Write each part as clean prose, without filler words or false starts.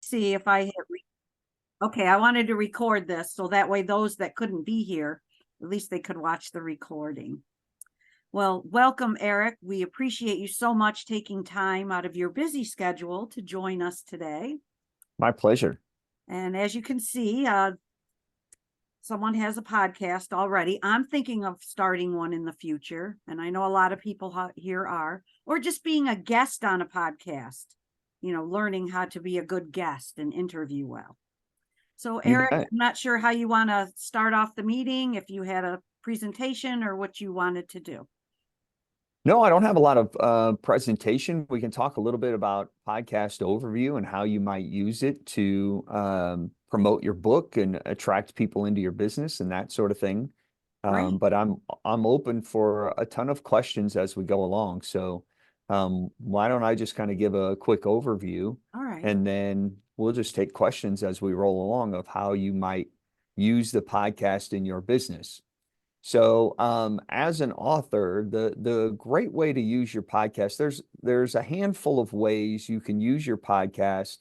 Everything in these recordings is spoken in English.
see if I hit okay, I wanted to record this so that way those that couldn't be here, at least they could watch the recording. Well, welcome, Erik. We appreciate you so much taking time out of your busy schedule to join us today. My pleasure. And as you can see, someone has a podcast already. I'm thinking of starting one in the future, and I know a lot of people here are, or just being a guest on a podcast, learning how to be a good guest and interview well. So, Erik, I'm not sure how you want to start off the meeting, if you had a presentation or what you wanted to do. No, I don't have a lot of presentation. We can talk a little bit about podcast overview and how you might use it to promote your book and attract people into your business and that sort of thing. But I'm open for a ton of questions as we go along. So why don't I just kind of give a quick overview? All right. And then we'll just take questions as we roll along of how you might use the podcast in your business. So as an author, the great way to use your podcast, there's a handful of ways you can use your podcast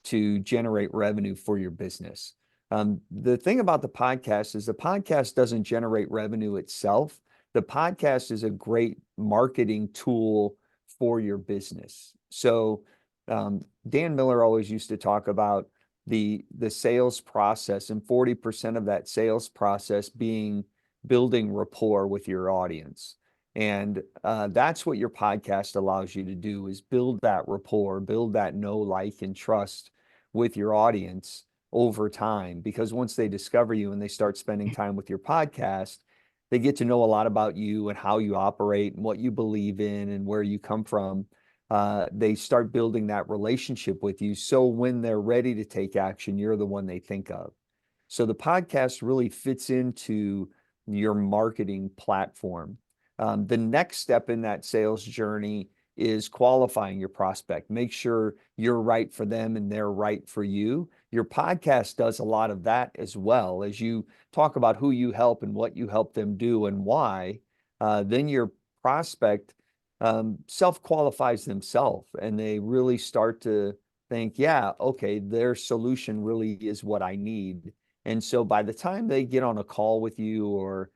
to generate revenue for your business. The thing about the podcast is the podcast doesn't generate revenue itself. The podcast is a great marketing tool for your business. So Dan Miller always used to talk about the sales process and 40% of that sales process being building rapport with your audience. And that's what your podcast allows you to do, is build that rapport, build that know, like, and trust with your audience over time. Because once they discover you and they start spending time with your podcast, they get to know a lot about you and how you operate and what you believe in and where you come from. They start building that relationship with you. So when they're ready to take action, you're the one they think of. So the podcast really fits into your marketing platform. The next step in that sales journey is qualifying your prospect. Make sure you're right for them and they're right for you. Your podcast does a lot of that as well. As you talk about who you help and what you help them do and why, then your prospect self-qualifies themselves and they really start to think, yeah, okay, their solution really is what I need. And so by the time they get on a call with you or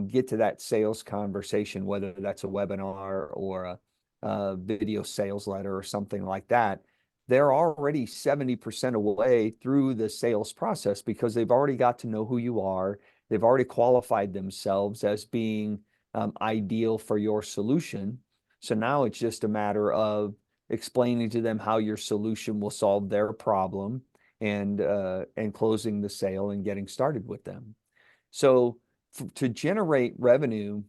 get to that sales conversation, whether that's a webinar or a video sales letter or something like that, they're already 70% away through the sales process because they've already got to know who you are. They've already qualified themselves as being ideal for your solution. So now it's just a matter of explaining to them how your solution will solve their problem and closing the sale and getting started with them. So to generate revenue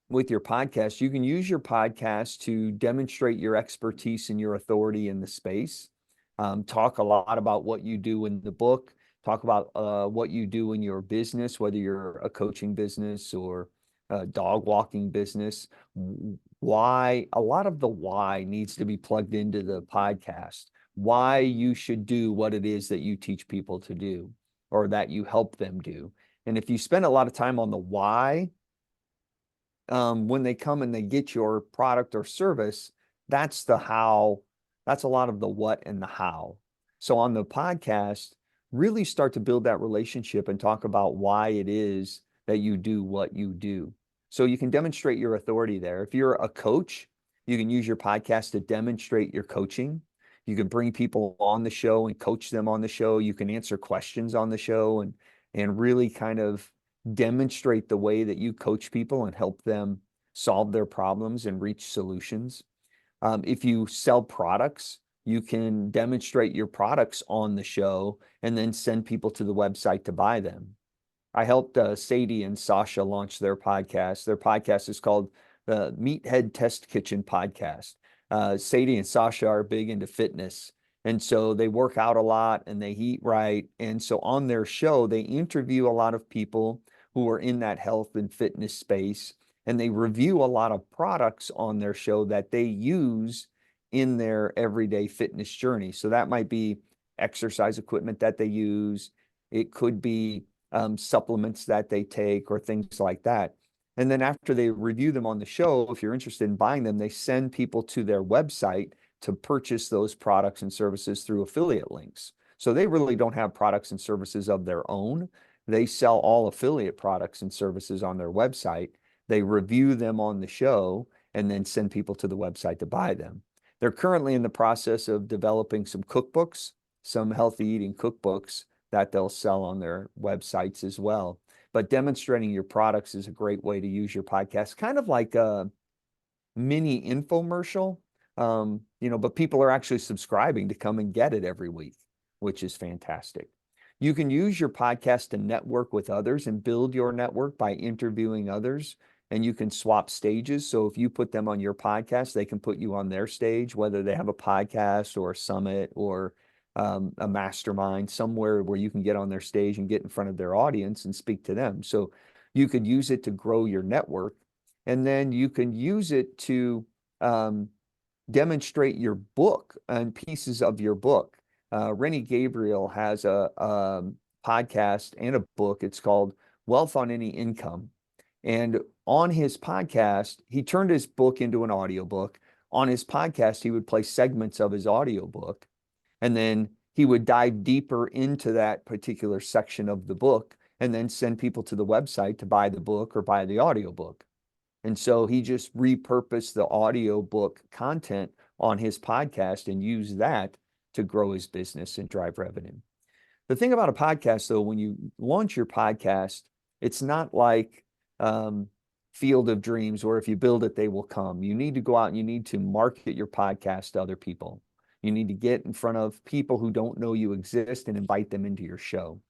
with your podcast, you can use your podcast to demonstrate your expertise and your authority in the space. Talk a lot about what you do in the book. Talk about what you do in your business, whether you're a coaching business or a dog walking business. Why, a lot of the why needs to be plugged into the podcast. Why you should do what it is that you teach people to do or that you help them do. And if you spend a lot of time on the why, when they come and they get your product or service, that's the how, that's a lot of the what and the how. So on the podcast, really start to build that relationship and talk about why it is that you do what you do. So you can demonstrate your authority there. If you're a coach, you can use your podcast to demonstrate your coaching. You can bring people on the show and coach them on the show. You can answer questions on the show and really kind of demonstrate the way that you coach people and help them solve their problems and reach solutions. If you sell products, you can demonstrate your products on the show and then send people to the website to buy them. I helped Sadie and Sasha launch their podcast. Their podcast is called the Meathead Test Kitchen Podcast. Sadie and Sasha are big into fitness. And so they work out a lot and they eat right. And so on their show, they interview a lot of people who are in that health and fitness space. And they review a lot of products on their show that they use in their everyday fitness journey. So that might be exercise equipment that they use. It could be supplements that they take or things like that. And then after they review them on the show, if you're interested in buying them, they send people to their website to purchase those products and services through affiliate links. So they really don't have products and services of their own. They sell all affiliate products and services on their website. They review them on the show and then send people to the website to buy them. They're currently in the process of developing some cookbooks, some healthy eating cookbooks that they'll sell on their websites as well. But demonstrating your products is a great way to use your podcast, kind of like a mini infomercial, but people are actually subscribing to come and get it every week, which is fantastic. You can use your podcast to network with others and build your network by interviewing others, and you can swap stages. So if you put them on your podcast, they can put you on their stage, whether they have a podcast or a summit or a mastermind, somewhere where you can get on their stage and get in front of their audience and speak to them. So you could use it to grow your network, and then you can use it to demonstrate your book and pieces of your book. Rennie Gabriel has a podcast and a book. It's called Wealth on Any Income. And on his podcast, he turned his book into an audiobook. On his podcast, he would play segments of his audiobook, and then he would dive deeper into that particular section of the book and then send people to the website to buy the book or buy the audiobook. And so he just repurposed the audiobook content on his podcast and used that to grow his business and drive revenue. The thing about a podcast, though, when you launch your podcast, it's not like Field of Dreams, where if you build it, they will come. You need to go out and you need to market your podcast to other people. You need to get in front of people who don't know you exist and invite them into your show.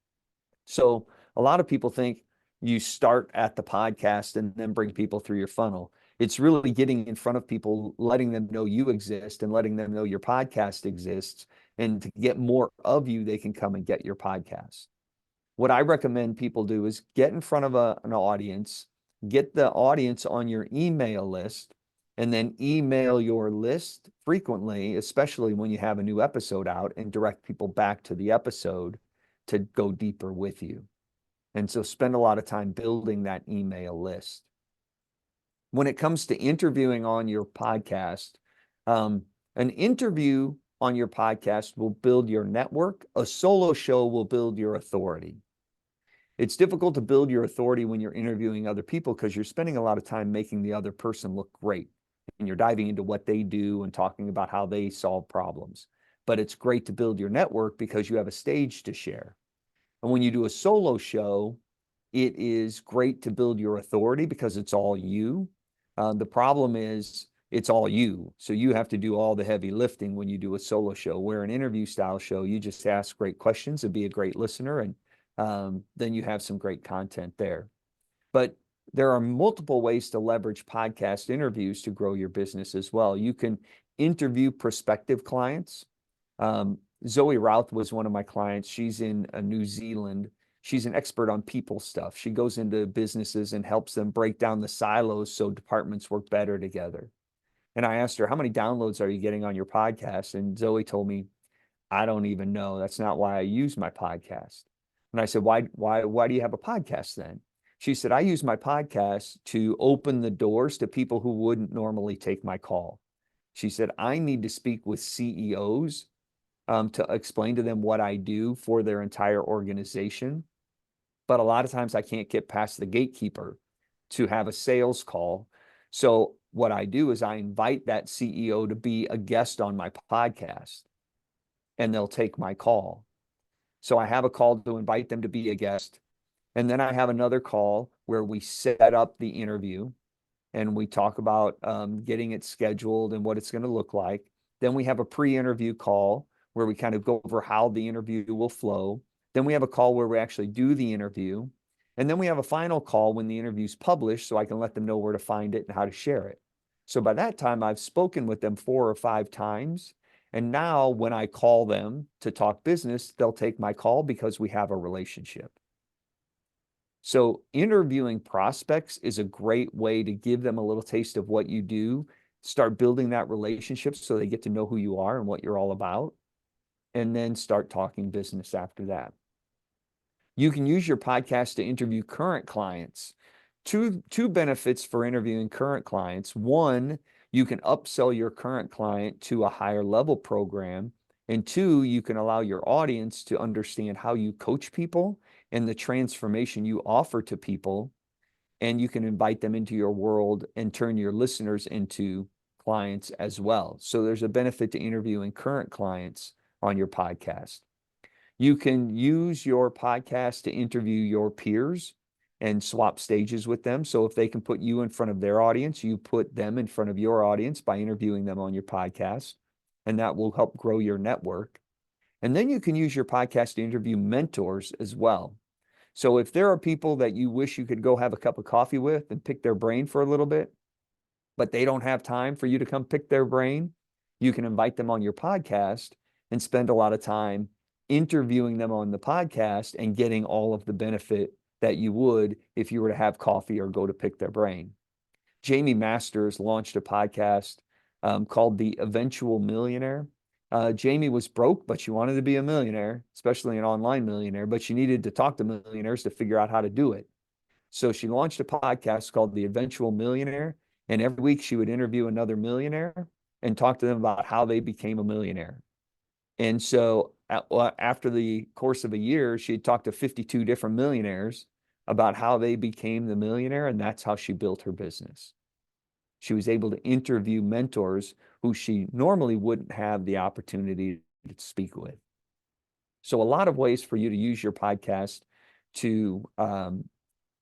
So a lot of people think you start at the podcast and then bring people through your funnel. It's really getting in front of people, letting them know you exist and letting them know your podcast exists. And to get more of you, they can come and get your podcast. What I recommend people do is get in front of an audience, get the audience on your email list, and then email your list frequently, especially when you have a new episode out, and direct people back to the episode to go deeper with you. And so spend a lot of time building that email list. When it comes to interviewing on your podcast, an interview on your podcast will build your network. A solo show will build your authority. It's difficult to build your authority when you're interviewing other people because you're spending a lot of time making the other person look great. And you're diving into what they do and talking about how they solve problems. But it's great to build your network because you have a stage to share. And when you do a solo show, it is great to build your authority because it's all you. The problem is it's all you. So you have to do all the heavy lifting when you do a solo show, where an interview style show, you just ask great questions and be a great listener. And then you have some great content there. But there are multiple ways to leverage podcast interviews to grow your business as well. You can interview prospective clients. Zoe Routh was one of my clients. She's in New Zealand. She's an expert on people stuff. She goes into businesses and helps them break down the silos so departments work better together. And I asked her, how many downloads are you getting on your podcast? And Zoe told me, I don't even know. That's not why I use my podcast. And I said, why do you have a podcast then? She said, I use my podcast to open the doors to people who wouldn't normally take my call. She said, I need to speak with CEOs to explain to them what I do for their entire organization. But a lot of times I can't get past the gatekeeper to have a sales call. So what I do is I invite that CEO to be a guest on my podcast, and they'll take my call. So I have a call to invite them to be a guest. And then I have another call where we set up the interview and we talk about getting it scheduled and what it's going to look like. Then we have a pre-interview call where we kind of go over how the interview will flow. Then we have a call where we actually do the interview. And then we have a final call when the interview's published, so I can let them know where to find it and how to share it. So by that time, I've spoken with them 4 or 5 times. And now when I call them to talk business, they'll take my call because we have a relationship. So interviewing prospects is a great way to give them a little taste of what you do, start building that relationship so they get to know who you are and what you're all about, and then start talking business after that. You can use your podcast to interview current clients. Two benefits for interviewing current clients. One, You can upsell your current client to a higher level program. And two, you can allow your audience to understand how you coach people and the transformation you offer to people. And you can invite them into your world and turn your listeners into clients as well. So there's a benefit to interviewing current clients on your podcast. You can use your podcast to interview your peers and swap stages with them. So if they can put you in front of their audience, you put them in front of your audience by interviewing them on your podcast, and that will help grow your network. And then you can use your podcast to interview mentors as well. So if there are people that you wish you could go have a cup of coffee with and pick their brain for a little bit, but they don't have time for you to come pick their brain, you can invite them on your podcast and spend a lot of time interviewing them on the podcast and getting all of the benefit that you would if you were to have coffee or go to pick their brain. Jamie Masters launched a podcast called The Eventual Millionaire. Jamie was broke, but she wanted to be a millionaire, especially an online millionaire, but she needed to talk to millionaires to figure out how to do it. So she launched a podcast called The Eventual Millionaire. And every week she would interview another millionaire and talk to them about how they became a millionaire. And so after the course of a year, she had talked to 52 different millionaires about how they became the millionaire. And that's how she built her business. She was able to interview mentors who she normally wouldn't have the opportunity to speak with. So a lot of ways for you to use your podcast to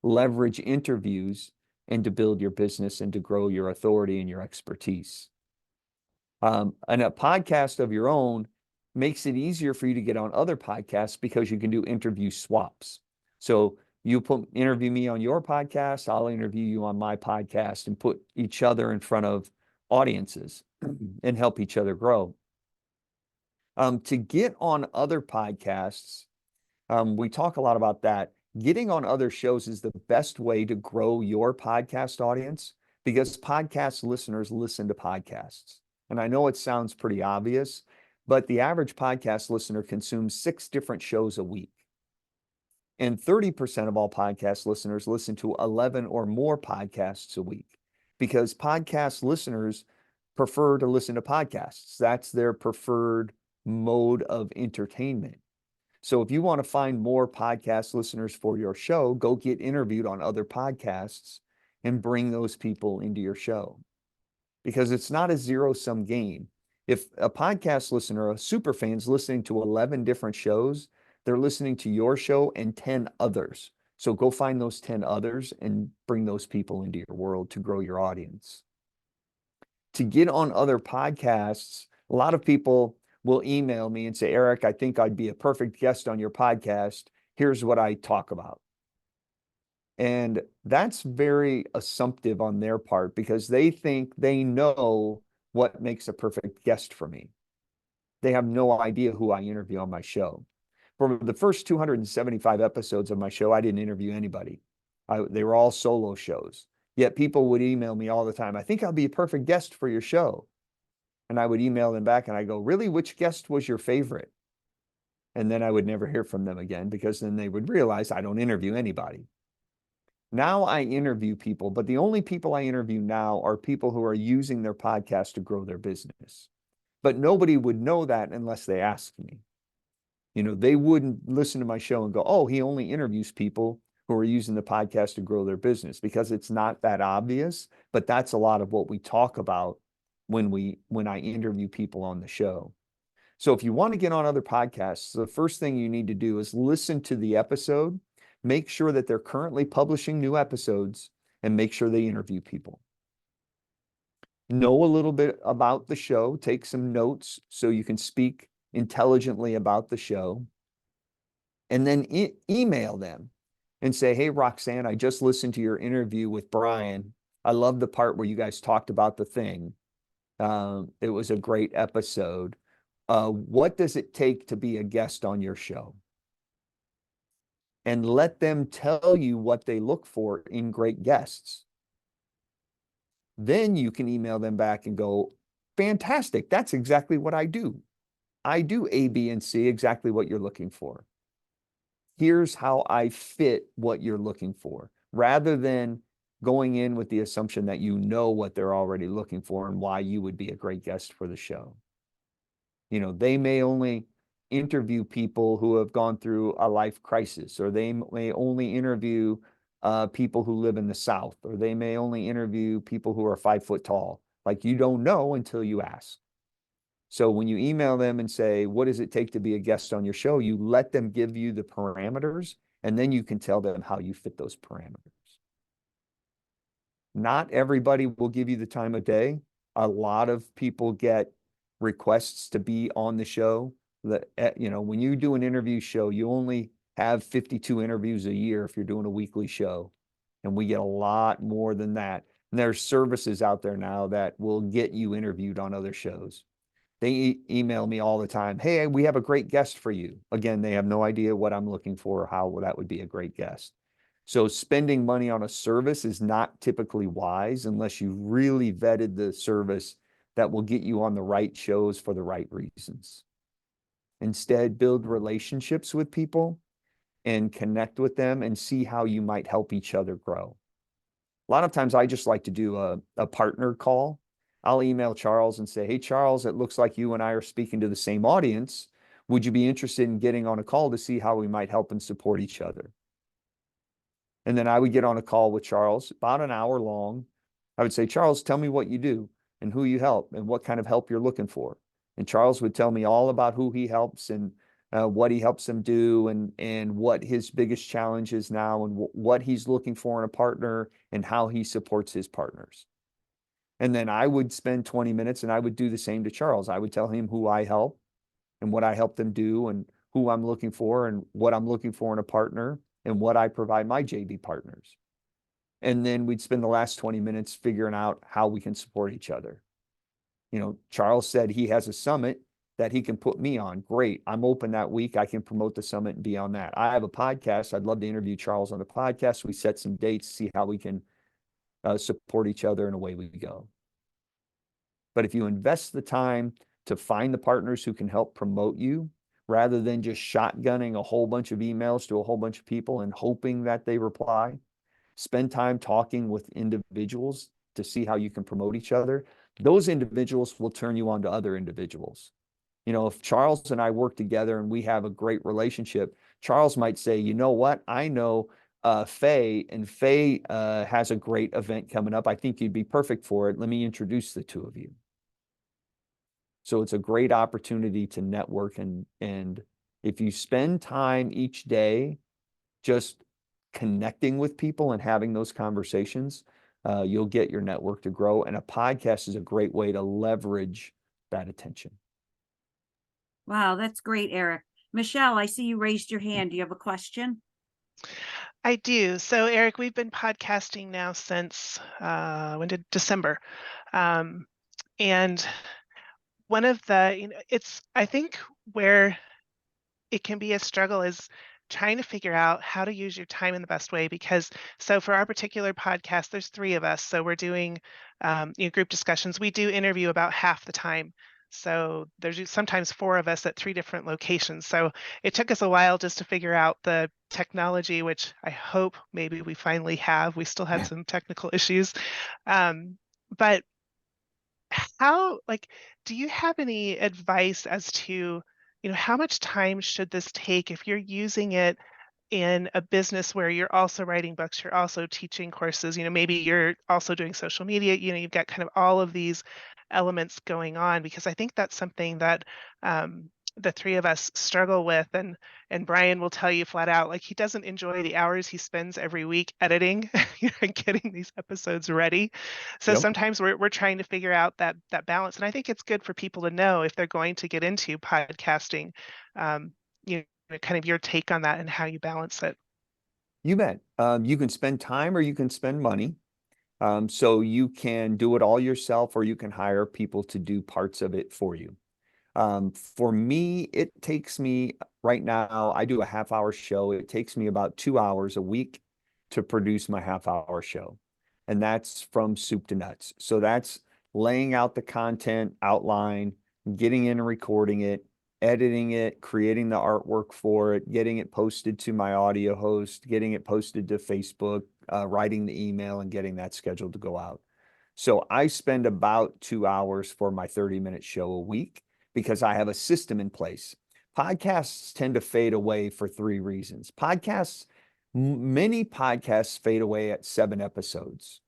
leverage interviews and to build your business and to grow your authority and your expertise. And a podcast of your own makes it easier for you to get on other podcasts because you can do interview swaps. So you interview me on your podcast, I'll interview you on my podcast and put each other in front of audiences and help each other grow. To get on other podcasts, we talk a lot about that. Getting on other shows is the best way to grow your podcast audience because podcast listeners listen to podcasts. And I know it sounds pretty obvious, but the average podcast listener consumes 6 different shows a week. And 30% of all podcast listeners listen to 11 or more podcasts a week because podcast listeners prefer to listen to podcasts. That's their preferred mode of entertainment. So if you want to find more podcast listeners for your show, go get interviewed on other podcasts and bring those people into your show. Because it's not a zero-sum game. If a podcast listener, a super fan, is listening to 11 different shows, they're listening to your show and 10 others. So go find those 10 others and bring those people into your world to grow your audience. To get on other podcasts, a lot of people will email me and say, Erik, I think I'd be a perfect guest on your podcast. Here's what I talk about. And that's very assumptive on their part because they think they know what makes a perfect guest for me. They have no idea who I interview on my show. For the first 275 episodes of my show, I didn't interview anybody. They were all solo shows. Yet people would email me all the time. I think I'll be a perfect guest for your show. And I would email them back and I go, really, which guest was your favorite? And then I would never hear from them again because then they would realize I don't interview anybody. Now I interview people, but the only people I interview now are people who are using their podcast to grow their business. But nobody would know that unless they asked me. You know, they wouldn't listen to my show and go, oh, he only interviews people who are using the podcast to grow their business because it's not that obvious, but that's a lot of what we talk about when I interview people on the show. So if you want to get on other podcasts, the first thing you need to do is listen to the episode, make sure that they're currently publishing new episodes, and make sure they interview people. Know a little bit about the show, take some notes so you can speak intelligently about the show, and then email them and say, hey, Roxanne, I just listened to your interview with Brian. I love the part where you guys talked about the thing. It was a great episode. What does it take to be a guest on your show? And let them tell you what they look for in great guests. Then you can email them back and go, fantastic, that's exactly what I do. I do A, B, and C, exactly what you're looking for. Here's how I fit what you're looking for, rather than going in with the assumption that you know what they're already looking for and why you would be a great guest for the show. They may only interview people who have gone through a life crisis, or they may only interview people who live in the South, or they may only interview people who are 5 foot tall. Like, you don't know until you ask. So when you email them and say, what does it take to be a guest on your show? You let them give you the parameters, and then you can tell them how you fit those parameters. Not everybody will give you the time of day. A lot of people get requests to be on the show. When you do an interview show, you only have 52 interviews a year if you're doing a weekly show. And we get a lot more than that. And there's services out there now that will get you interviewed on other shows. They email me all the time. Hey, we have a great guest for you. Again, they have no idea what I'm looking for or how that would be a great guest. So spending money on a service is not typically wise unless you really vetted the service that will get you on the right shows for the right reasons. Instead, build relationships with people and connect with them and see how you might help each other grow. A lot of times I just like to do a partner call. I'll email Charles and say, hey, Charles, it looks like you and I are speaking to the same audience. Would you be interested in getting on a call to see how we might help and support each other? And then I would get on a call with Charles, about an hour long. I would say, Charles, tell me what you do and who you help and what kind of help you're looking for. And Charles would tell me all about who he helps and what he helps them do, and what his biggest challenge is now, and what he's looking for in a partner, and how he supports his partners. And then I would spend 20 minutes and I would do the same to Charles. I would tell him who I help and what I help them do, and who I'm looking for, and what I'm looking for in a partner, and what I provide my JV partners. And then we'd spend the last 20 minutes figuring out how we can support each other. Charles said he has a summit that he can put me on. Great. I'm open that week. I can promote the summit and be on that. I have a podcast. I'd love to interview Charles on the podcast. We set some dates, see how we can support each other, and away we go. But if you invest the time to find the partners who can help promote you, rather than just shotgunning a whole bunch of emails to a whole bunch of people and hoping that they reply, spend time talking with individuals to see how you can promote each other. Those individuals will turn you on to other individuals. If Charles and I work together and we have a great relationship, Charles might say, you know what? I know Faye, and Faye has a great event coming up. I think you'd be perfect for it. Let me introduce the two of you. So it's a great opportunity to network, and if you spend time each day just connecting with people and having those conversations, you'll get your network to grow. And a podcast is a great way to leverage that attention. Wow, that's great, Erik. Michelle, I see you raised your hand. Do you have a question? I do. So, Erik, we've been podcasting now since when did December, and one of the, it's, I think, where it can be a struggle is trying to figure out how to use your time in the best way. Because, so for our particular podcast, there's 3 of us, so we're doing group discussions. We do interview about half the time. So there's sometimes 4 of us at 3 different locations. So it took us a while just to figure out the technology, which I hope maybe we finally have. We still had some technical issues. But how, like, do you have any advice as to, how much time should this take if you're using it in a business where you're also writing books, you're also teaching courses, maybe you're also doing social media, you've got kind of all of these elements going on? Because I think that's something that the 3 of us struggle with, and Brian will tell you flat out, like, he doesn't enjoy the hours he spends every week editing and getting these episodes ready. So Yep. sometimes we're trying to figure out that balance, and I think it's good for people to know if they're going to get into podcasting, you kind of your take on that and how you balance it. You bet. You can spend time or you can spend money. So you can do it all yourself, or you can hire people to do parts of it for you. For me, it takes me right now, I do a half-hour show. It takes me about 2 hours a week to produce my half-hour show. And that's from soup to nuts. So that's laying out the content outline, getting in and recording it, editing it, creating the artwork for it, getting it posted to my audio host, getting it posted to Facebook, writing the email and getting that scheduled to go out. So I spend about 2 hours for my 30-minute show a week because I have a system in place. Podcasts tend to fade away for three reasons. Many podcasts fade away at 7 episodes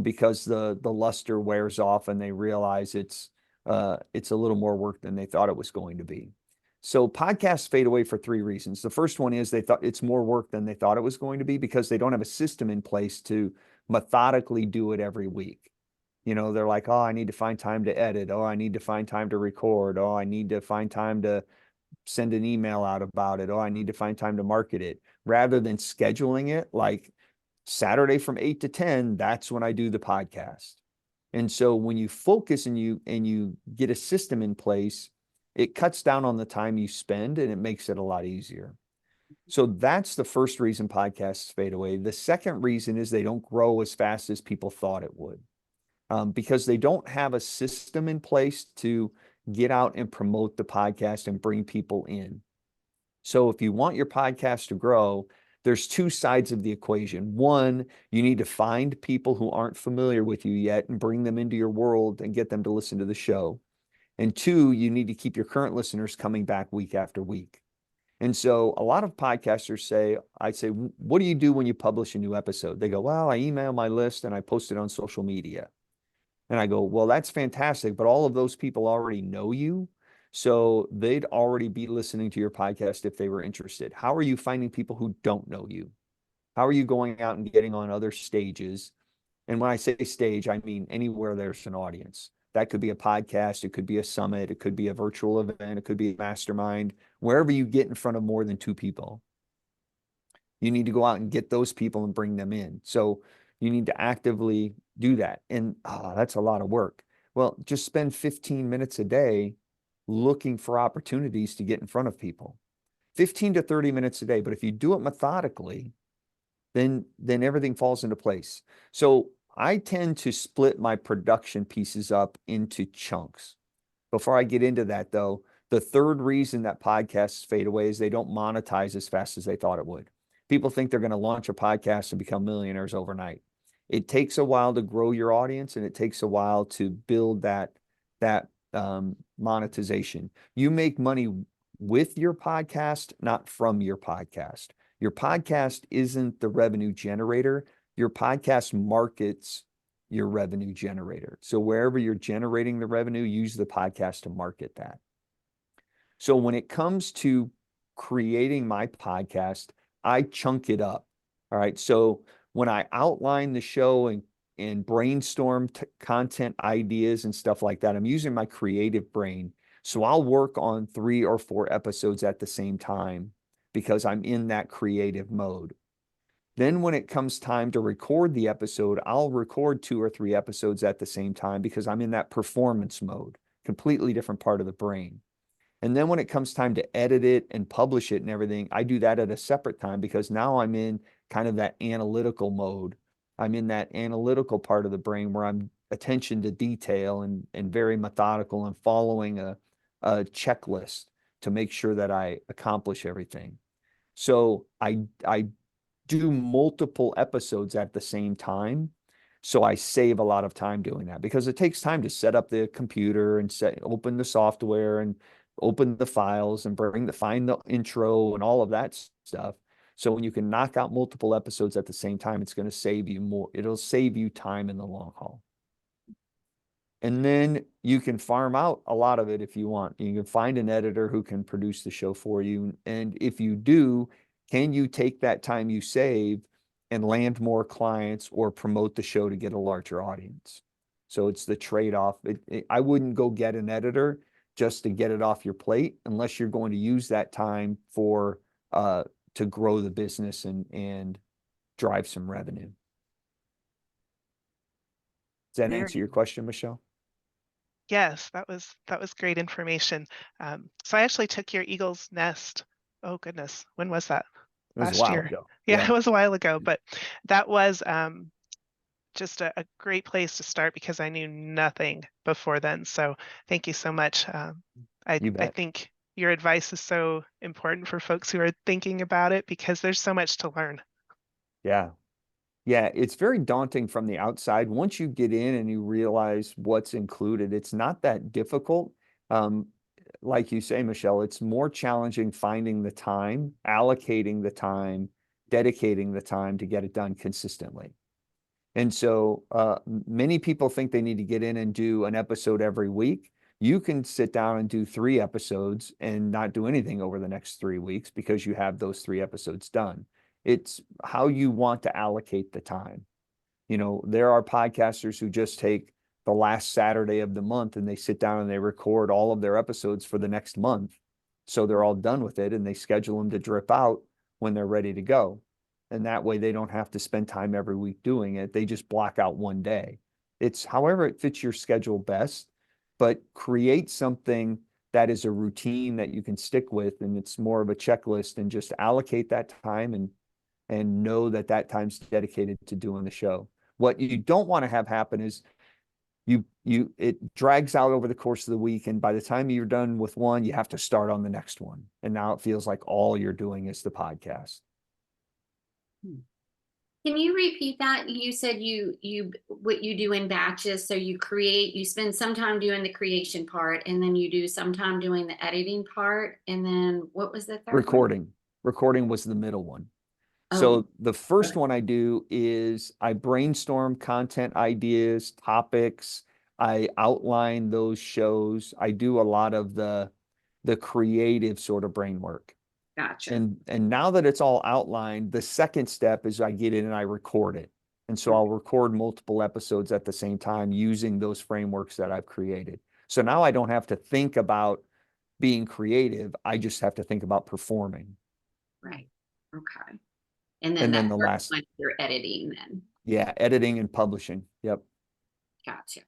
because the luster wears off and they realize it's a little more work than they thought it was going to be. So podcasts fade away for three reasons. The first one is they thought it's more work than they thought it was going to be because they don't have a system in place to methodically do it every week. You know, they're like, oh, I need to find time to edit. Oh, I need to find time to record. Oh, I need to find time to send an email out about it. Oh, I need to find time to market it. Rather than scheduling it like Saturday from 8 to 10, that's when I do the podcast. And so when you focus and you get a system in place, it cuts down on the time you spend and it makes it a lot easier. So that's the first reason podcasts fade away. The second reason is they don't grow as fast as people thought it would, because they don't have a system in place to get out and promote the podcast and bring people in. So if you want your podcast to grow, there's two sides of the equation. One, you need to find people who aren't familiar with you yet and bring them into your world and get them to listen to the show. And two, you need to keep your current listeners coming back week after week. And so a lot of podcasters say, I say, what do you do when you publish a new episode? They go, well, I email my list and I post it on social media. And I go, well, that's fantastic, but all of those people already know you. So they'd already be listening to your podcast if they were interested. How are you finding people who don't know you? How are you going out and getting on other stages? And when I say stage, I mean anywhere there's an audience. That could be a podcast, it could be a summit, it could be a virtual event, it could be a mastermind, wherever you get in front of more than 2 people. You need to go out and get those people and bring them in. So you need to actively do that. And that's a lot of work. Well, just spend 15 minutes a day looking for opportunities to get in front of people. 15 to 30 minutes a day. But if you do it methodically, then everything falls into place. So I tend to split my production pieces up into chunks. Before I get into that, though, the third reason that podcasts fade away is they don't monetize as fast as they thought it would. People think they're going to launch a podcast and become millionaires overnight. It takes a while to grow your audience, and it takes a while to build that monetization. You make money with your podcast, not from your podcast. Your podcast isn't the revenue generator. Your podcast markets your revenue generator. So wherever you're generating the revenue, use the podcast to market that. So when it comes to creating my podcast, I chunk it up. All right. So when I outline the show and brainstorm content ideas and stuff like that, I'm using my creative brain. So I'll work on 3 or 4 episodes at the same time because I'm in that creative mode. Then when it comes time to record the episode, I'll record 2 or 3 episodes at the same time because I'm in that performance mode, completely different part of the brain. And then when it comes time to edit it and publish it and everything, I do that at a separate time because now I'm in kind of that analytical mode. I'm in that analytical part of the brain where I'm attention to detail and very methodical and following a checklist to make sure that I accomplish everything. So I do multiple episodes at the same time. So I save a lot of time doing that because it takes time to set up the computer and open the software and open the files and find the intro and all of that stuff. So when you can knock out multiple episodes at the same time, it's going to save you more. It'll save you time in the long haul. And then you can farm out a lot of it if you want. You can find an editor who can produce the show for you. And if you do, can you take that time you save and land more clients or promote the show to get a larger audience? So it's the trade-off. I wouldn't go get an editor just to get it off your plate unless you're going to use that time for to grow the business and drive some revenue. Does that answer your question, Michelle? Yes, that was great information. So I actually took your Eagle's Nest. Oh goodness, when was that? It was a Last while year. ago. Yeah, it was a while ago, but that was just a great place to start because I knew nothing before then. So thank you so much. I think your advice is so important for folks who are thinking about it because there's so much to learn. Yeah. Yeah, it's very daunting from the outside. Once you get in and you realize what's included, it's not that difficult. Um, like you say, Michelle, it's more challenging finding the time, allocating the time, dedicating the time to get it done consistently. And so many people think they need to get in and do an episode every week. You can sit down and do 3 episodes and not do anything over the next 3 weeks because you have those 3 episodes done. It's how you want to allocate the time. You know, there are podcasters who just take the last Saturday of the month and they sit down and they record all of their episodes for the next month. So they're all done with it and they schedule them to drip out when they're ready to go. And that way they don't have to spend time every week doing it. They just block out one day. It's however it fits your schedule best, but create something that is a routine that you can stick with. And it's more of a checklist, and just allocate that time and know that that time's dedicated to doing the show. What you don't want to have happen is it drags out over the course of the week, and by the time you're done with one, you have to start on the next one. And now it feels like all you're doing is the podcast. Can you repeat that? You said you what you do in batches. So you spend some time doing the creation part, and then you do some time doing the editing part, and then what was the third one? Recording. Recording was the middle one. Oh, So the first okay. one I do is I brainstorm content ideas, topics. I outline those shows. I do a lot of the creative sort of brain work. Gotcha. And now that it's all outlined, the second step is I get in and I record it. And so I'll record multiple episodes at the same time using those frameworks that I've created. So now I don't have to think about being creative. I just have to think about performing. Right. Okay. And then And then that the third last, one, you're editing then. yeah, editing and publishing. Yep. Gotcha.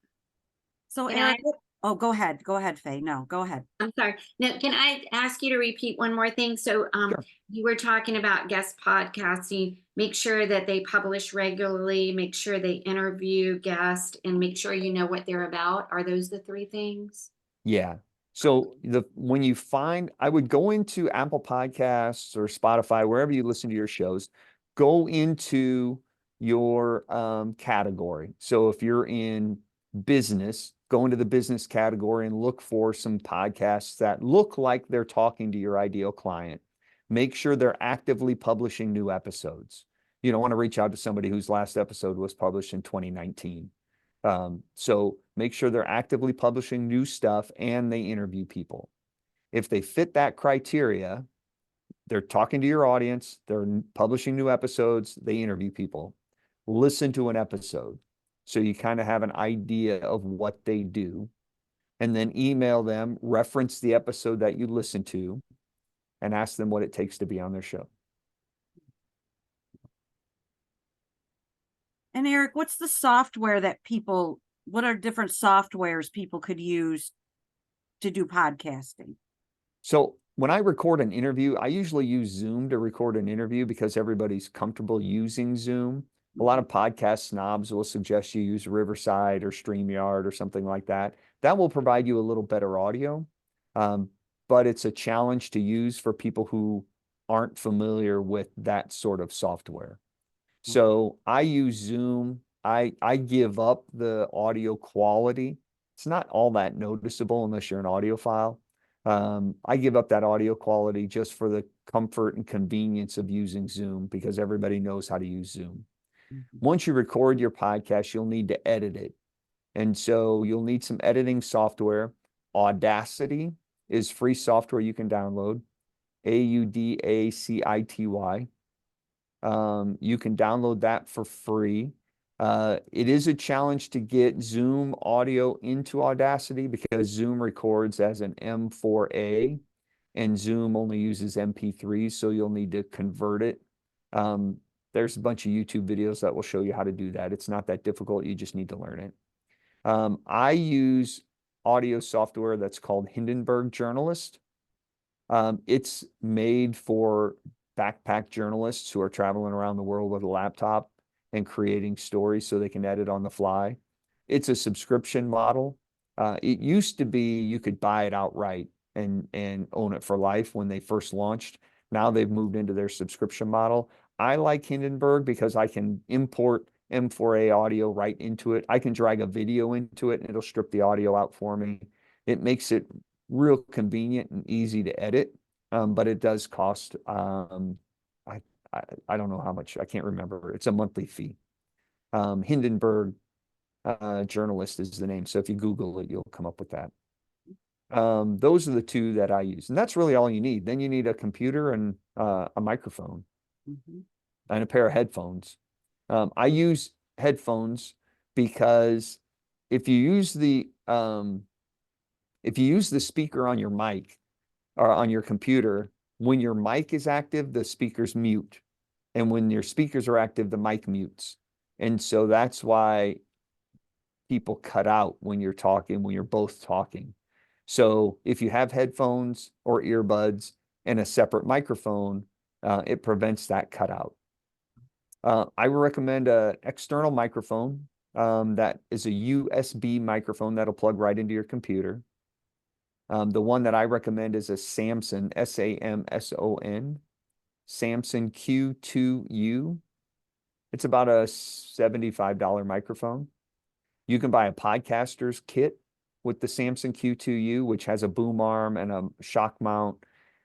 So Can Erik, oh, go ahead, Faye. No, go ahead. I'm sorry. Now, can I ask you to repeat one more thing? So, Sure. you were talking about guest podcasting. Make sure that they publish regularly, make sure they interview guests, and make sure you know what they're about. Are those the three things? Yeah. So when you find, I would go into Apple Podcasts or Spotify, wherever you listen to your shows, go into your category. So if you're in business, go into the business category and look for some podcasts that look like they're talking to your ideal client. Make sure they're actively publishing new episodes. You don't want to reach out to somebody whose last episode was published in 2019. So make sure they're actively publishing new stuff and they interview people. If they fit that criteria, they're talking to your audience, they're publishing new episodes, they interview people. Listen to an episode so you kind of have an idea of what they do, and then email them, reference the episode that you listened to, and ask them what it takes to be on their show. And Erik, what's the software that what are different softwares people could use to do podcasting? So when I record an interview, I usually use Zoom to record an interview because everybody's comfortable using Zoom. A lot of podcast snobs will suggest you use Riverside or StreamYard or something like that. That will provide you a little better audio, but it's a challenge to use for people who aren't familiar with that sort of software. So I use Zoom. I give up the audio quality. It's not all that noticeable unless you're an audiophile. I give up that audio quality just for the comfort and convenience of using Zoom because everybody knows how to use Zoom. Once you record your podcast, you'll need to edit it. And so you'll need some editing software. Audacity is free software you can download. Audacity. You can download that for free. It is a challenge to get Zoom audio into Audacity because Zoom records as an M4A and Zoom only uses MP3s, so you'll need to convert it. There's a bunch of YouTube videos that will show you how to do that. It's not that difficult. You just need to learn it. I use audio software that's called Hindenburg Journalist. It's made for backpack journalists who are traveling around the world with a laptop and creating stories so they can edit on the fly. It's a subscription model. It used to be you could buy it outright and own it for life when they first launched. Now they've moved into their subscription model. I like Hindenburg because I can import M4A audio right into it. I can drag a video into it and it'll strip the audio out for me. It makes it real convenient and easy to edit, but it does cost, I, I don't know how much, I can't remember. It's a monthly fee. Hindenburg Journalist is the name. So if you Google it, you'll come up with that. Those are the two that I use. And that's really all you need. Then you need a computer and a microphone Mhm. and a pair of headphones. I use headphones because if you use the speaker on your mic or on your computer, when your mic is active, the speakers mute. And when your speakers are active, the mic mutes. And so that's why people cut out when you're talking, when you're both talking. So if you have headphones or earbuds and a separate microphone, it prevents that cutout. I would recommend an external microphone that is a USB microphone that'll plug right into your computer. The one that I recommend is a Samson, Samson, Samson Q2U. It's about a $75 microphone. You can buy a podcaster's kit with the Samson Q2U, which has a boom arm and a shock mount,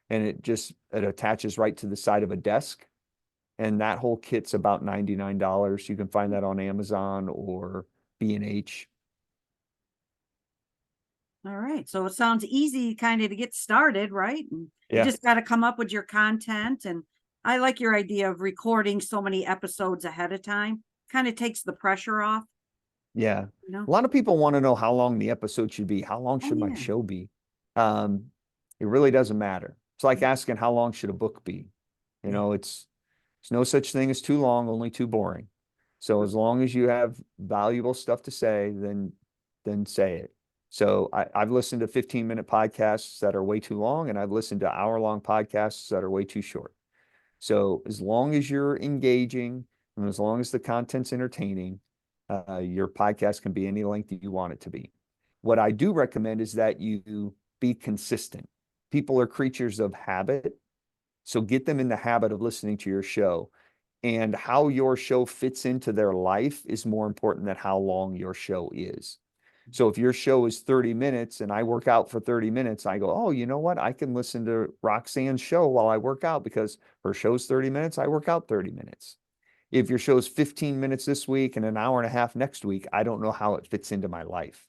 and it attaches right to the side of a desk. And that whole kit's about $99. You can find that on Amazon or B&H. All right. So it sounds easy kind of to get started, right? And you Yeah. just got to come up with your content. And I like your idea of recording so many episodes ahead of time. Kind of takes the pressure off, Yeah. you know? A lot of people want to know how long the episode should be. How long Oh, should my yeah. show be? It really doesn't matter. It's like asking how long should a book be? You know, it's no such thing as too long, only too boring. So as long as you have valuable stuff to say, then say it. So I've listened to 15-minute podcasts that are way too long, and I've listened to hour-long podcasts that are way too short. So as long as you're engaging and as long as the content's entertaining, your podcast can be any length you want it to be. What I do recommend is that you be consistent. People are creatures of habit. So get them in the habit of listening to your show. And how your show fits into their life is more important than how long your show is. So if your show is 30 minutes and I work out for 30 minutes, I go, oh, you know what? I can listen to Roxanne's show while I work out because her show's 30 minutes. I work out 30 minutes. If your show's 15 minutes this week and an hour and a half next week, I don't know how it fits into my life.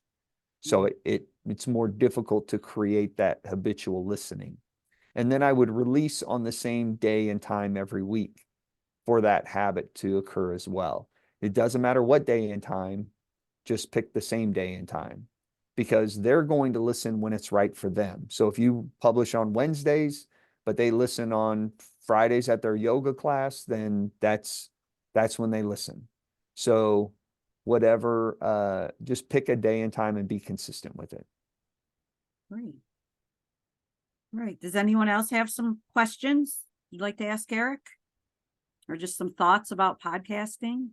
So it's more difficult to create that habitual listening. And then I would release on the same day and time every week for that habit to occur as well. It doesn't matter what day and time, just pick the same day and time because they're going to listen when it's right for them. So if you publish on Wednesdays, but they listen on Fridays at their yoga class, then that's when they listen. So whatever, just pick a day and time and be consistent with it. Great. Right. Does anyone else have some questions you'd like to ask Erik? Or just some thoughts about podcasting?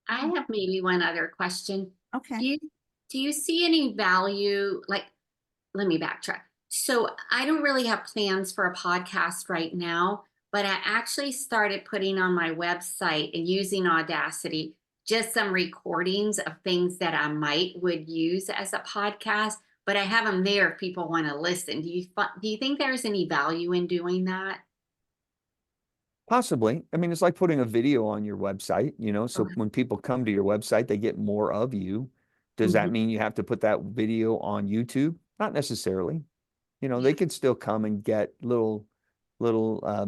I have maybe one other question. Okay. Do you see any value, like, let me backtrack. So I don't really have plans for a podcast right now, but I actually started putting on my website and using Audacity just some recordings of things that I would use as a podcast, but I have them there if people want to listen. Do you think there's any value in doing that? Possibly. I mean, it's like putting a video on your website, so Okay. when people come to your website, they get more of you. Does that mean you have to put that video on YouTube? Not necessarily. They could still come and get little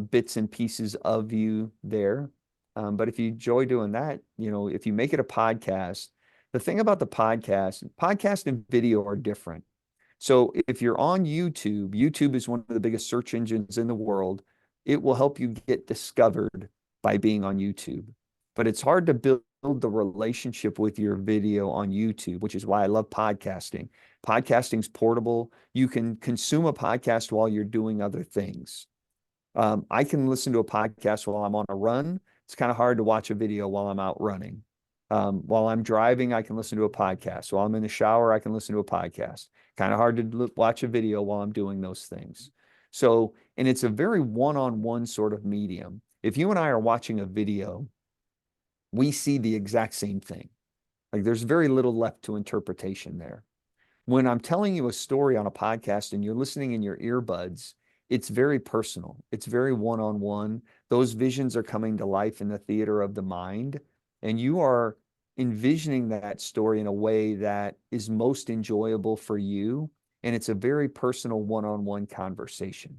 bits and pieces of you there. But if you enjoy doing that, if you make it a podcast, the thing about the podcast and video are different. So if you're on YouTube, YouTube is one of the biggest search engines in the world. It will help you get discovered by being on YouTube. But it's hard to build the relationship with your video on YouTube, which is why I love podcasting. Podcasting's portable. You can consume a podcast while you're doing other things. I can listen to a podcast while I'm on a run. It's kind of hard to watch a video while I'm out running. While I'm driving, I can listen to a podcast. While I'm in the shower, I can listen to a podcast. Kind of hard to watch a video while I'm doing those things. So, and it's a very one-on-one sort of medium. If you and I are watching a video, we see the exact same thing. Like there's very little left to interpretation there. When I'm telling you a story on a podcast and you're listening in your earbuds, it's very personal. It's very one-on-one. Those visions are coming to life in the theater of the mind, and you are envisioning that story in a way that is most enjoyable for you. And it's a very personal one-on-one conversation.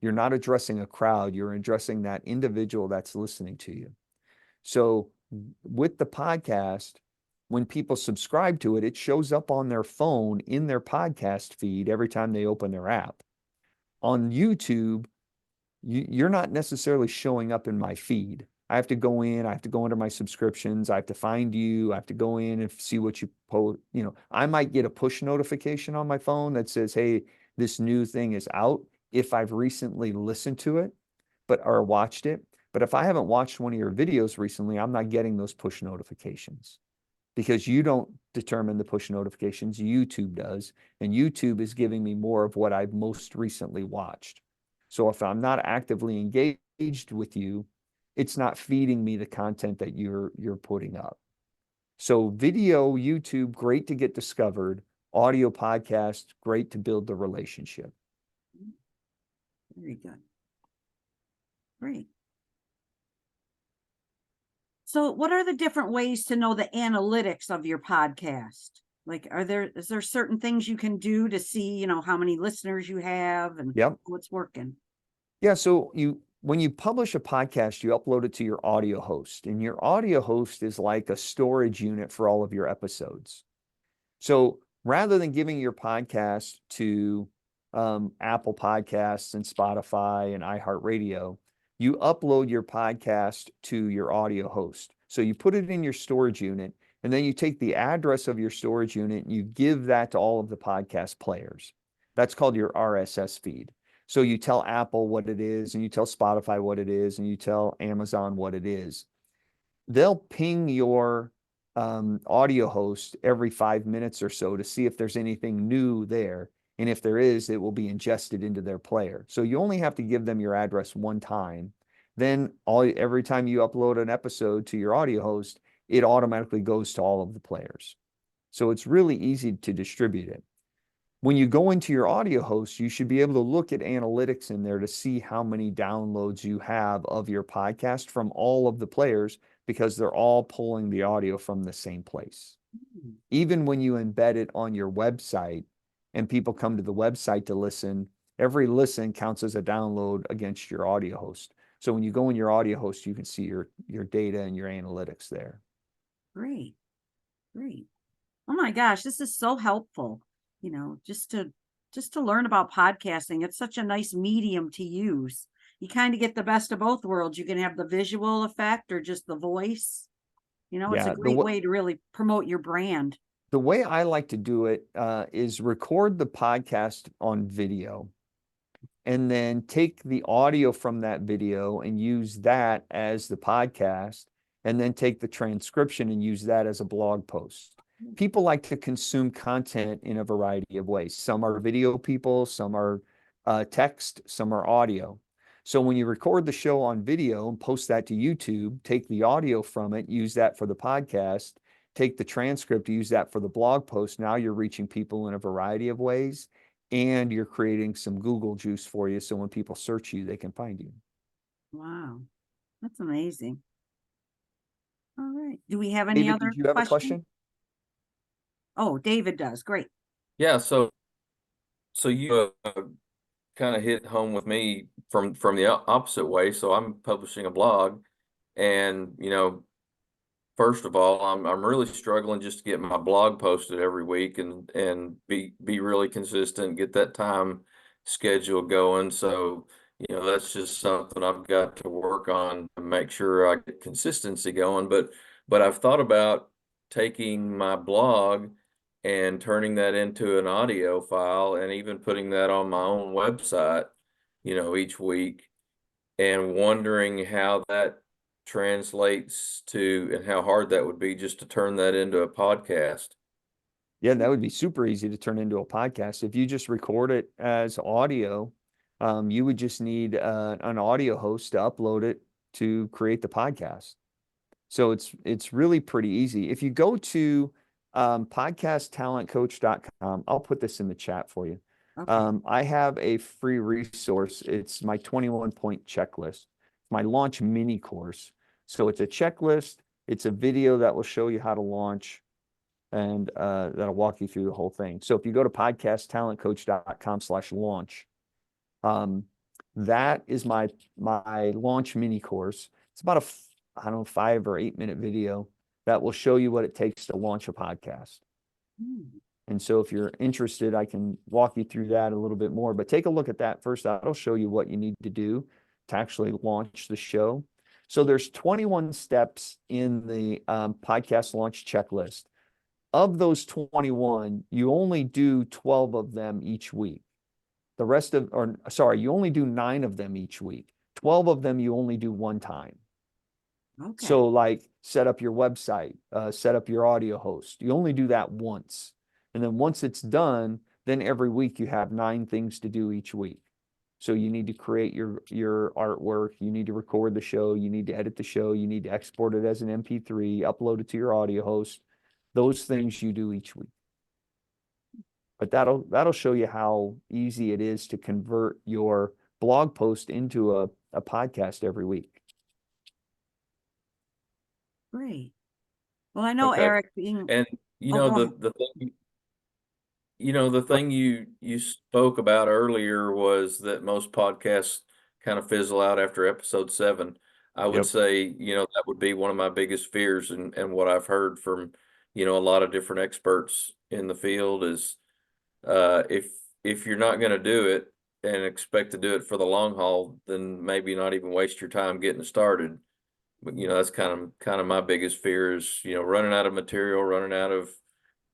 You're not addressing a crowd, you're addressing that individual that's listening to you. So with the podcast, when people subscribe to it, it shows up on their phone in their podcast feed every time they open their app. On YouTube, you're not necessarily showing up in my feed. I have to go into my subscriptions. I have to find you. I have to go in and see what you post. You know, I might get a push notification on my phone that says, hey, this new thing is out if I've recently listened to it, or watched it. But if I haven't watched one of your videos recently, I'm not getting those push notifications because you don't determine the push notifications, YouTube does, and YouTube is giving me more of what I've most recently watched. So if I'm not actively engaged with you, it's not feeding me the content that you're putting up. So video, YouTube, great to get discovered. Audio podcast, great to build the relationship. Very good. Great. So what are the different ways to know the analytics of your podcast? Like, is there certain things you can do to see, you know, how many listeners you have and Yep. what's working? Yeah. So when you publish a podcast, you upload it to your audio host, and your audio host is like a storage unit for all of your episodes. So rather than giving your podcast to Apple Podcasts and Spotify and iHeartRadio, you upload your podcast to your audio host. So you put it in your storage unit, and then you take the address of your storage unit and you give that to all of the podcast players. That's called your RSS feed. So you tell Apple what it is, and you tell Spotify what it is, and you tell Amazon what it is. They'll ping your audio host every 5 minutes or so to see if there's anything new there. And if there is, it will be ingested into their player. So you only have to give them your address one time. Then every time you upload an episode to your audio host, it automatically goes to all of the players. So it's really easy to distribute it. When you go into your audio host, you should be able to look at analytics in there to see how many downloads you have of your podcast from all of the players, because they're all pulling the audio from the same place. Even when you embed it on your website and people come to the website to listen, every listen counts as a download against your audio host. So when you go in your audio host, you can see your data and your analytics there. Great. Great. Oh my gosh, this is so helpful. You know, just to learn about podcasting. It's such a nice medium to use. You kind of get the best of both worlds. You can have the visual effect or just the voice. You know, it's a great way to really promote your brand. The way I like to do it is record the podcast on video and then take the audio from that video and use that as the podcast, and then take the transcription and use that as a blog post. People like to consume content in a variety of ways. Some are video people, some are text, some are audio. So when you record the show on video and post that to YouTube, take the audio from it, use that for the podcast, take the transcript, use that for the blog post. Now you're reaching people in a variety of ways, and you're creating some Google juice for you. So when people search you, they can find you. Wow. That's amazing. All right. Do we have any David, other did you have a question? Oh, David does. Great. Yeah, so you kind of hit home with me from the opposite way. So I'm publishing a blog, and first of all, I'm really struggling just to get my blog posted every week and be really consistent, get that time schedule going. So that's just something I've got to work on to make sure I get consistency going. But I've thought about taking my blog and turning that into an audio file, and even putting that on my own website, each week, and wondering how that translates to, and how hard that would be just to turn that into a podcast. Yeah, that would be super easy to turn into a podcast. If you just record it as audio, You would just need an audio host to upload it to create the podcast. So it's really pretty easy. If you go to podcasttalentcoach.com, I'll put this in the chat for you. Okay. I have a free resource. It's my 21-point checklist, my launch mini course. So it's a checklist. It's a video that will show you how to launch, and that'll walk you through the whole thing. So if you go to podcasttalentcoach.com/launch, that is my launch mini course. It's about I don't know, 5 or 8 minute video that will show you what it takes to launch a podcast. Hmm. And so if you're interested, I can walk you through that a little bit more, but take a look at that first. That'll show you what you need to do to actually launch the show. So there's 21 steps in the podcast launch checklist. Of those 21, you only do 12 of them each week. The rest of, or sorry, you only do 9 of them each week. 12 of them you only do one time. Okay. So like set up your website, set up your audio host. You only do that once. And then once it's done, then every week you have 9 things to do each week. So you need to create your artwork, you need to record the show, you need to edit the show, you need to export it as an MP3, upload it to your audio host. Those things you do each week. But that'll show you how easy it is to convert your blog post into a podcast every week. Great. Well, I know Okay. Erik being, And you oh, know, go ahead. the thing, the thing you spoke about earlier was that most podcasts kind of fizzle out after episode 7. I would Yep. say, that would be one of my biggest fears, and what I've heard from, a lot of different experts in the field is, if you're not going to do it and expect to do it for the long haul, then maybe not even waste your time getting started. But that's kind of my biggest fear is, running out of material, running out of,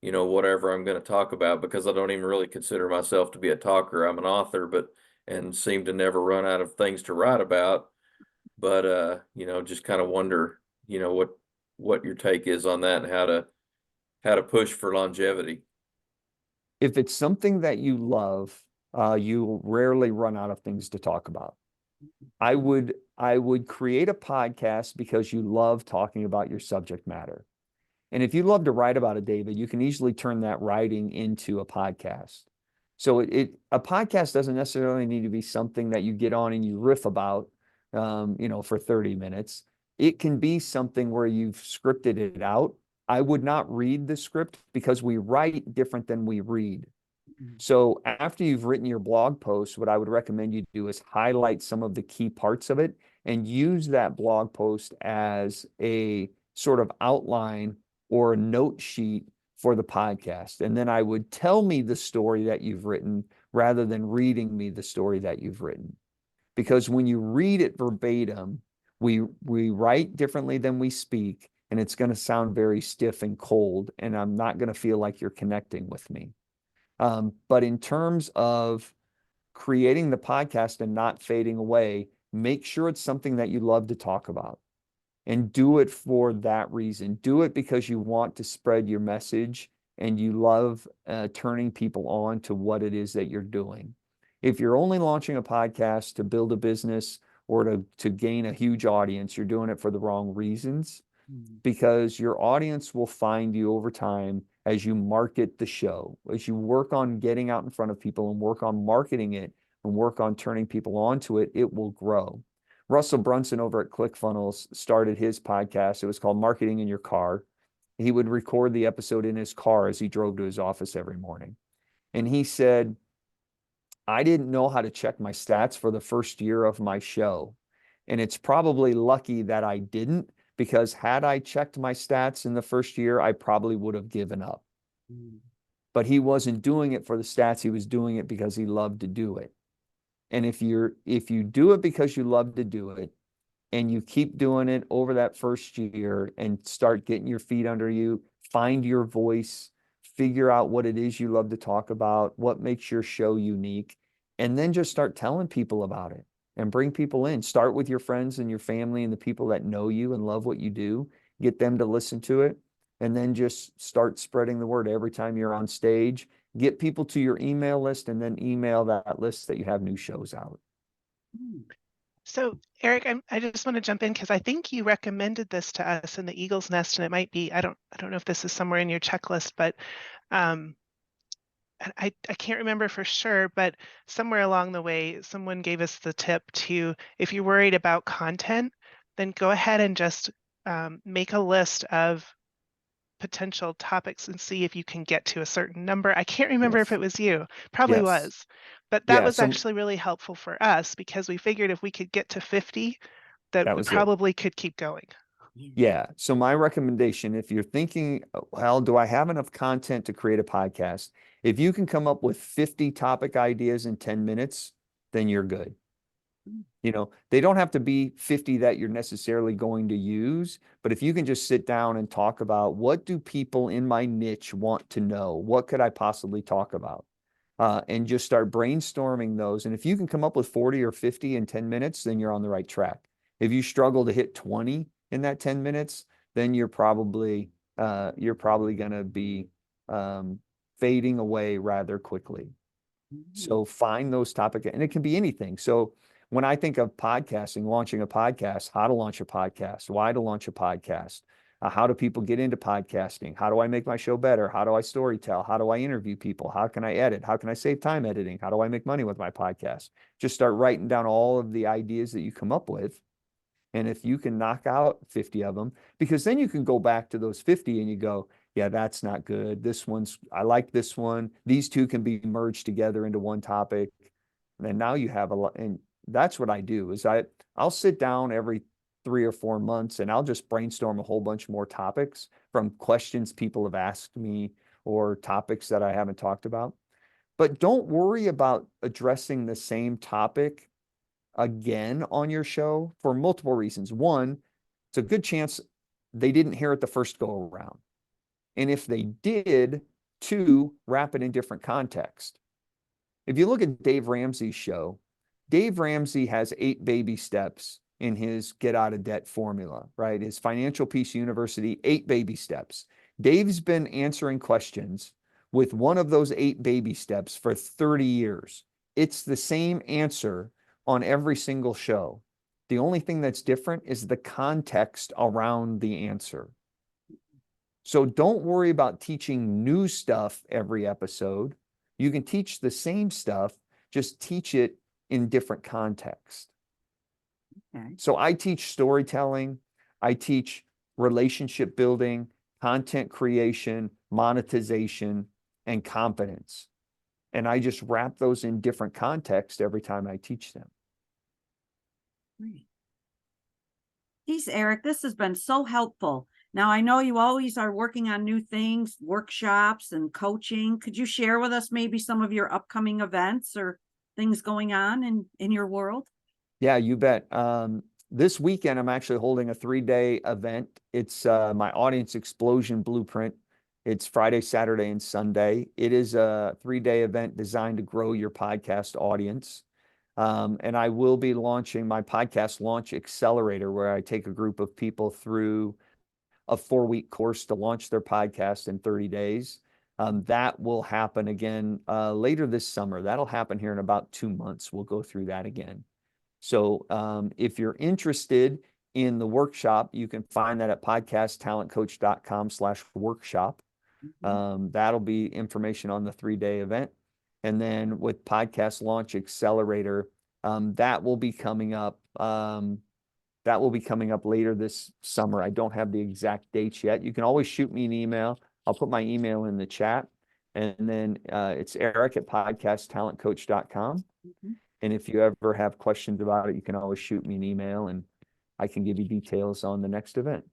whatever I'm going to talk about, because I don't even really consider myself to be a talker. I'm an author, and seem to never run out of things to write about. But just kind of wonder, what your take is on that, and how to push for longevity. If it's something that you love, you rarely run out of things to talk about. I would create a podcast because you love talking about your subject matter. And if you love to write about it, David, you can easily turn that writing into a podcast. So a podcast doesn't necessarily need to be something that you get on and you riff about, for 30 minutes. It can be something where you've scripted it out. I would not read the script because we write different than we read. So after you've written your blog post, what I would recommend you do is highlight some of the key parts of it and use that blog post as a sort of outline or a note sheet for the podcast. And then I would tell me the story that you've written rather than reading me the story that you've written. Because when you read it verbatim, we write differently than we speak, and it's going to sound very stiff and cold, and I'm not going to feel like you're connecting with me. But in terms of creating the podcast and not fading away, make sure it's something that you love to talk about, and do it for that reason. Do it because you want to spread your message and you love turning people on to what it is that you're doing. If you're only launching a podcast to build a business or to gain a huge audience, you're doing it for the wrong reasons, because your audience will find you over time as you market the show, as you work on getting out in front of people and work on marketing it and work on turning people onto it, it will grow. Russell Brunson over at ClickFunnels started his podcast. It was called Marketing in Your Car. He would record the episode in his car as he drove to his office every morning. And he said, I didn't know how to check my stats for the first year of my show. And it's probably lucky that I didn't, because had I checked my stats in the first year, I probably would have given up. But he wasn't doing it for the stats. He was doing it because he loved to do it. And if you do it because you love to do it, and you keep doing it over that first year and start getting your feet under you, find your voice, figure out what it is you love to talk about, what makes your show unique, and then just start telling people about it and bring people in. Start with your friends and your family and the people that know you and love what you do, get them to listen to it, and then just start spreading the word every time you're on stage. get people to your email list, and then email that list that you have new shows out. So Eric, I just want to jump in because I think you recommended this to us in the Eagle's Nest, and it might be, I don't know if this is somewhere in your checklist, but I can't remember for sure, but somewhere along the way, someone gave us the tip to, if you're worried about content, then go ahead and just make a list of potential topics and see if you can get to a certain number. I can't remember if Yes. it was you, probably Yes. was, but that Yeah, was so actually really helpful for us because we figured if we could get to 50, that that we was it. probably could keep going. Yeah. So my recommendation, if you're thinking, well, do I have enough content to create a podcast? If you can come up with 50 topic ideas in 10 minutes, then you're good. You know, they don't have to be 50 that you're necessarily going to use, but if you can just sit down and talk about, what do people in my niche want to know? What could I possibly talk about? And just start brainstorming those. And if you can come up with 40 or 50 in 10 minutes, then you're on the right track. If you struggle to hit 20 in that 10 minutes, then you're probably going to be fading away rather quickly. So find those topics, and it can be anything. So when I think of podcasting, launching a podcast, how to launch a podcast, why to launch a podcast, how do people get into podcasting? How do I make my show better? How do I storytell? How do I interview people? How can I edit? How can I save time editing? How do I make money with my podcast? Just start writing down all of the ideas that you come up with. And if you can knock out 50 of them, because then you can go back to those 50 and you go, yeah, that's not good. This one's, I like this one. These two can be merged together into one topic. And now you have a lot. And that's what I do is I'll sit down every 3 or 4 months and I'll just brainstorm a whole bunch more topics from questions people have asked me or topics that I haven't talked about. But don't worry about addressing the same topic again on your show for multiple reasons. One, it's a good chance they didn't hear it the first go around. And if they did, two, wrap it in different context. If you look at Dave Ramsey's show, Dave Ramsey has 8 baby steps in his get out of debt formula, right? His Financial Peace University, 8 baby steps. Dave's been answering questions with one of those 8 baby steps for 30 years. It's the same answer on every single show. The only thing that's different is the context around the answer. So don't worry about teaching new stuff every episode. You can teach the same stuff, just teach it in different context. Okay. So I teach storytelling, I teach relationship building, content creation, monetization, and confidence. And I just wrap those in different contexts every time I teach them. Great. Geez, Eric, this has been so helpful. Now, I know you always are working on new things, workshops and coaching. Could you share with us maybe some of your upcoming events or things going on in your world? Yeah, you bet. This weekend, I'm actually holding a 3-day event. It's my Audience Explosion Blueprint. It's Friday, Saturday, and Sunday. It is a 3-day event designed to grow your podcast audience. And I will be launching my podcast launch accelerator, where I take a group of people through a 4-week course to launch their podcast in 30 days. That will happen again later this summer. That'll happen here in about 2 months. We'll go through that again. So if you're interested in the workshop, you can find that at podcasttalentcoach.com/workshop. That'll be information on the 3-day event. And then with Podcast Launch Accelerator, that will be coming up. That will be coming up later this summer. I don't have the exact dates yet. You can always shoot me an email. I'll put my email in the chat. And then it's Erik at podcasttalentcoach.com. And if you ever have questions about it, you can always shoot me an email and I can give you details on the next event.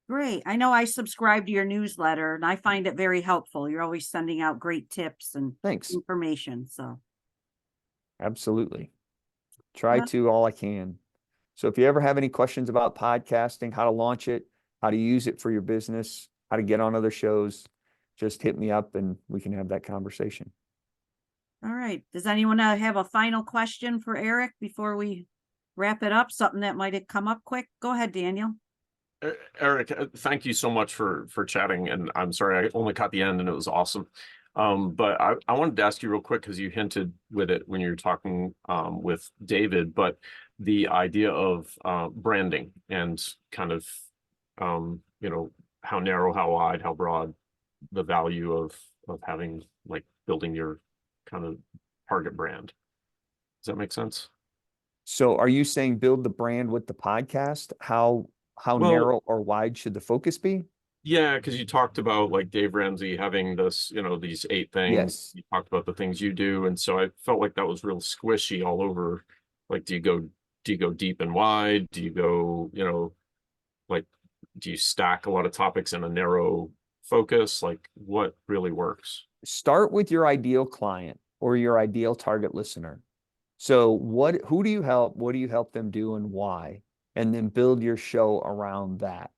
Great. I know I subscribe to your newsletter and I find it very helpful. You're always sending out great tips and Thanks. information. So Absolutely. Try Yeah. to all I can. So if you ever have any questions about podcasting, how to launch it, how to use it for your business, how to get on other shows, just hit me up and we can have that conversation. All right. Does anyone have a final question for Erik before we wrap it up? Something that might have come up quick? Go ahead, Daniel. Erik, thank you so much for chatting. And I'm sorry, I only caught the end and it was awesome. But I wanted to ask you real quick, because you hinted with it when you were talking with David, but the idea of branding and kind of, you know, how narrow, how wide, how broad, the value of having, like, building your kind of target brand. Does that make sense? So are you saying build the brand with the podcast? How Well, narrow or wide should the focus be? yeah, because you talked about like Dave Ramsey having this, you know, these 8 things. Yes. You talked about the things you do, and so I felt like that was real squishy all over. Like, do you go deep and wide? Do you go, you know, like, do you stack a lot of topics in a narrow focus? Like, what really works? Start with your ideal client or your ideal target listener. So who do you help? What do you help them do and why? And then build your show around that.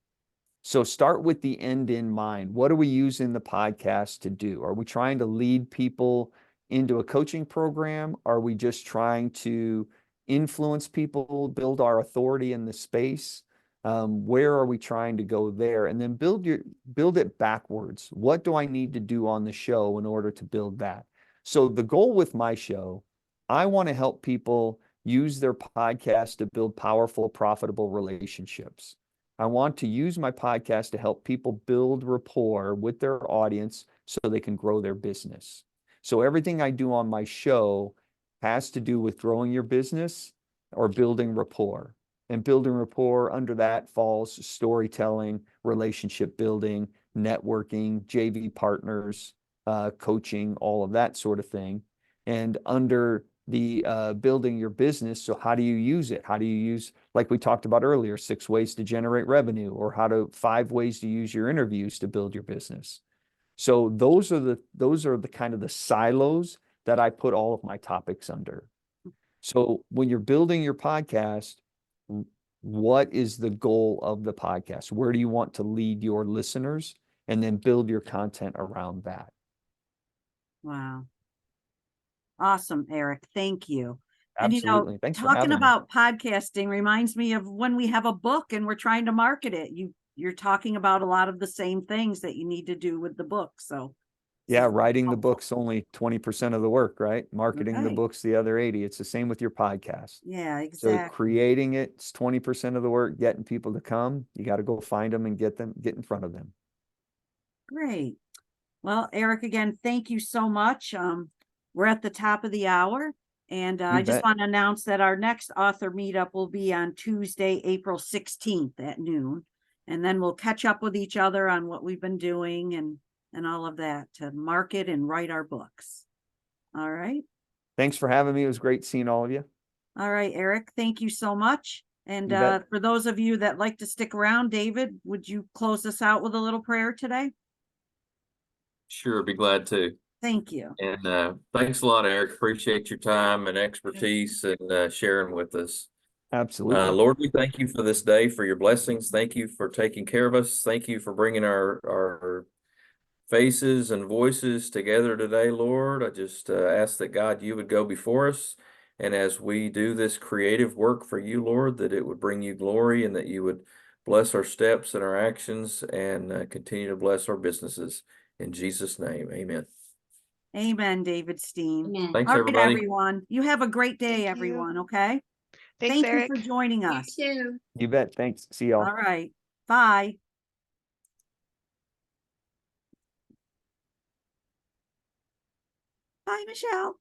So start with the end in mind. What are we using the podcast to do? Are we trying to lead people into a coaching program? Are we just trying to influence people, build our authority in the space? Where are we trying to go there? And then build it backwards. What do I need to do on the show in order to build that? So the goal with my show, I want to help people use their podcast to build powerful, profitable relationships. I want to use my podcast to help people build rapport with their audience so they can grow their business. So everything I do on my show has to do with growing your business or building rapport. And building rapport, under that falls storytelling, relationship building, networking, JV partners, coaching, all of that sort of thing. And under the building your business, so how do you use it? How do you use, like we talked about earlier, 6 ways to generate revenue, or 5 ways to use your interviews to build your business. So those are the kind of the silos that I put all of my topics under. So when you're building your podcast, what is the goal of the podcast? Where do you want to lead your listeners? And then build your content around that. Wow. Awesome, Erik. Thank you. And Absolutely. Thanks for talking having me. about podcasting reminds me of when we have a book and we're trying to market it. You're talking about a lot of the same things that you need to do with the book. So Yeah, writing the helpful. book's only 20% of the work, right? Marketing the Right. book's the other 80. It's the same with your podcast. Yeah, So exactly. creating it's 20% of the work, getting people to come. You got to go find them and get in front of them. Great. Well, Erik, again, thank you so much. We're at the top of the hour, and I just bet. want to announce that our next author meetup will be on Tuesday, April 16th at noon. And then we'll catch up with each other on what we've been doing and all of that to market and write our books. All right. Thanks for having me. It was great seeing all of you. All right, Erik, thank you so much. And You bet. for those of you that like to stick around, David, would you close us out with a little prayer today? Sure, be glad to. Thank you. And thanks a lot, Erik. Appreciate your time and expertise and sharing with us. Absolutely. Lord, we thank you for this day, for your blessings. Thank you for taking care of us. Thank you for bringing our faces and voices together today, Lord. I just ask that, God, you would go before us. And as we do this creative work for you, Lord, that it would bring you glory and that you would bless our steps and our actions and continue to bless our businesses. In Jesus' name, amen. Amen, David Steen. Amen. Thanks, All right, everybody. everyone. You have a great day, Thank you. everyone. Okay. Thanks, Thank you Erik. for joining You us. too. You bet. Thanks. See y'all. All right. Bye. Bye, Michelle.